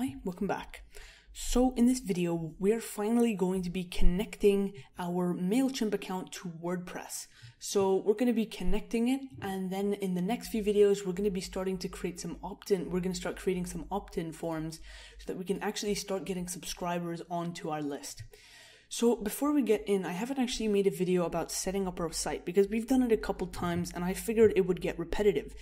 Hi, welcome back. So in this video, we're finally going to be connecting our MailChimp account to WordPress. So we're going to be connecting it, and then in the next few videos, we're going to be starting to create some opt-in. We're going to start creating some opt-in forms so that we can actually start getting subscribers onto our list. So before we get in, I haven't actually made a video about setting up our site because we've done it a couple times and I figured it would get repetitive.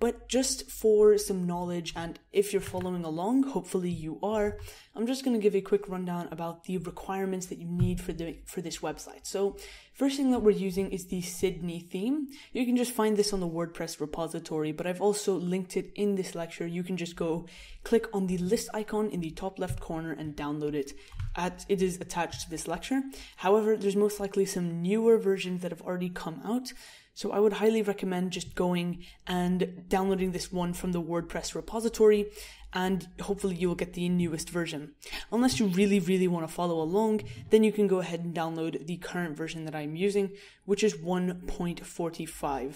But just for some knowledge, and if you're following along, hopefully you are, I'm just going to give a quick rundown about the requirements that you need for this website. So first thing that we're using is the Sydney theme. You can just find this on the WordPress repository, but I've also linked it in this lecture. You can just go click on the list icon in the top left corner and download it. It is attached to this lecture. However, there's most likely some newer versions that have already come out. So I would highly recommend just going and downloading this one from the WordPress repository, and hopefully you will get the newest version. Unless you really want to follow along, then you can go ahead and download the current version that I'm using, which is 1.45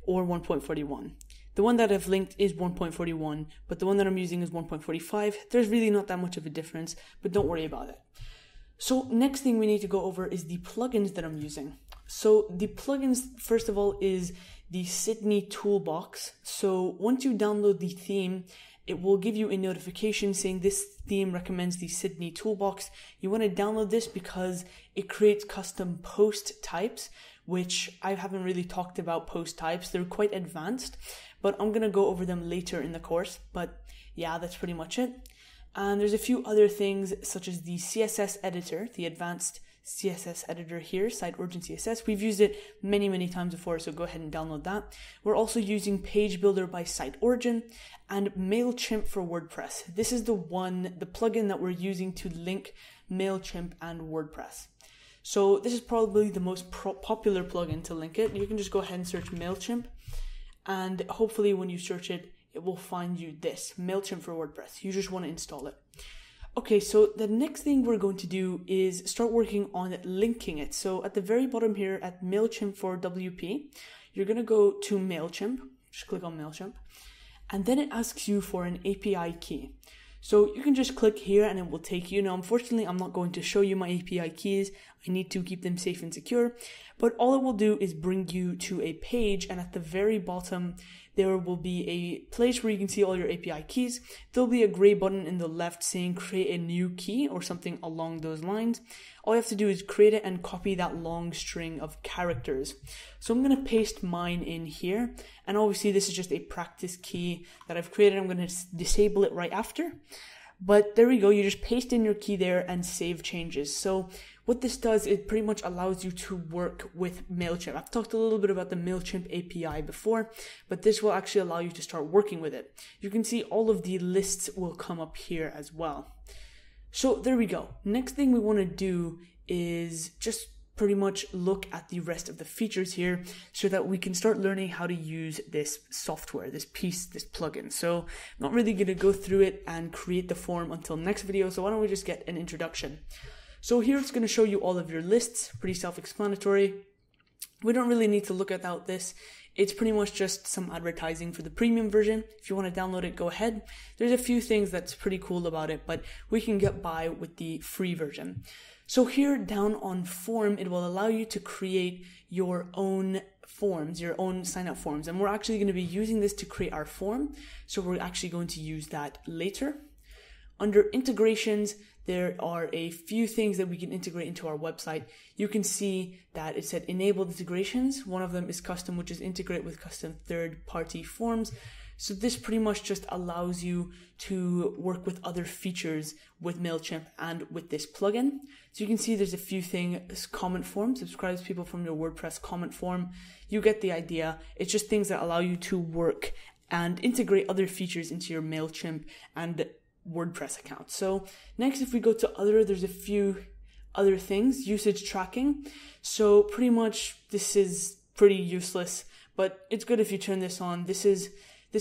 or 1.41. The one that I've linked is 1.41, but the one that I'm using is 1.45. There's really not that much of a difference, but don't worry about it. So next thing we need to go over is the plugins that I'm using. So the plugins, first of all, is the Sydney toolbox. So once you download the theme, it will give you a notification saying this theme recommends the Sydney toolbox. You want to download this because it creates custom post types, which I haven't really talked about post types. They're quite advanced, but I'm going to go over them later in the course. But yeah, that's pretty much it. And there's a few other things such as the CSS editor, the advanced CSS editor here, Site Origin CSS. We've used it many times before, so go ahead and download that. We're also using Page Builder by Site Origin and MailChimp for WordPress. This is the plugin that we're using to link MailChimp and WordPress. So this is probably the most popular plugin to link it. You can just go ahead and search MailChimp, and hopefully when you search it, it will find you this, MailChimp for WordPress. You just want to install it. Okay, so the next thing we're going to do is start working on linking it. So at the very bottom here at MailChimp for WP, you're going to go to MailChimp, just click on MailChimp, and then it asks you for an API key. So you can just click here and it will take you. Now, unfortunately, I'm not going to show you my API keys. I need to keep them safe and secure, but all it will do is bring you to a page, and at the very bottom, there will be a place where you can see all your API keys. There'll be a gray button in the left saying create a new key or something along those lines. All you have to do is create it and copy that long string of characters. So I'm going to paste mine in here. And obviously this is just a practice key that I've created. I'm going to disable it right after. But there we go. You just paste in your key there and save changes. So what this does, it pretty much allows you to work with MailChimp. I've talked a little bit about the MailChimp API before, but this will actually allow you to start working with it. You can see all of the lists will come up here as well. So there we go. Next thing we want to do is just pretty much look at the rest of the features here so that we can start learning how to use this software, this plugin. So I'm not really going to go through it and create the form until next video. So why don't we just get an introduction? So here it's going to show you all of your lists, pretty self-explanatory. We don't really need to look at this. It's pretty much just some advertising for the premium version. If you want to download it, go ahead. There's a few things that's pretty cool about it, but we can get by with the free version. So here down on form, it will allow you to create your own forms, your own sign-up forms. And we're actually going to be using this to create our form. So we're actually going to use that later. Under integrations, there are a few things that we can integrate into our website. You can see that it said enable integrations. One of them is custom, which is integrate with custom third-party forms. So this pretty much just allows you to work with other features with MailChimp and with this plugin. So you can see there's a few things, comment form, subscribes people from your WordPress comment form. You get the idea. It's just things that allow you to work and integrate other features into your MailChimp and WordPress account. So next, if we go to other, there's a few other things, usage tracking. So pretty much this is pretty useless, but it's good if you turn this on. This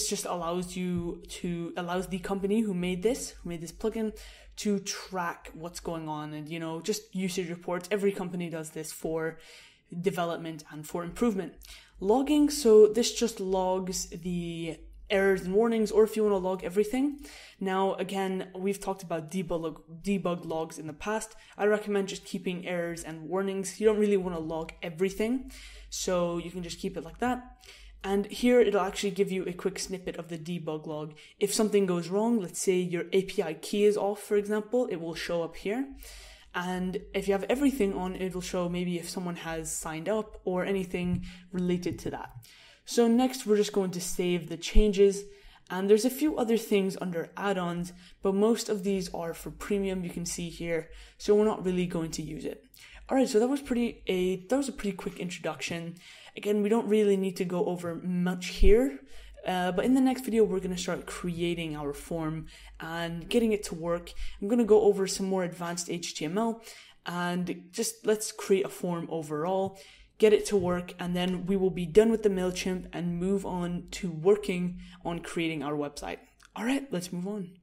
just allows the company who made this plugin to track what's going on, and just usage reports. Every company does this for development and for improvement. Logging, so this just logs the errors and warnings, or if you want to log everything. Now, again, we've talked about debug logs in the past. I recommend just keeping errors and warnings. You don't really want to log everything, so you can just keep it like that. And here it'll actually give you a quick snippet of the debug log. If something goes wrong, let's say your API key is off, for example, it will show up here. And if you have everything on, it will show maybe if someone has signed up or anything related to that. So next, we're just going to save the changes. And there's a few other things under add-ons, but most of these are for premium, you can see here. So we're not really going to use it. All right, so that was a pretty quick introduction. Again, we don't really need to go over much here, but in the next video, we're going to start creating our form and getting it to work. I'm going to go over some more advanced HTML and just let's create a form overall, get it to work, and then we will be done with the MailChimp and move on to working on creating our website. All right, let's move on.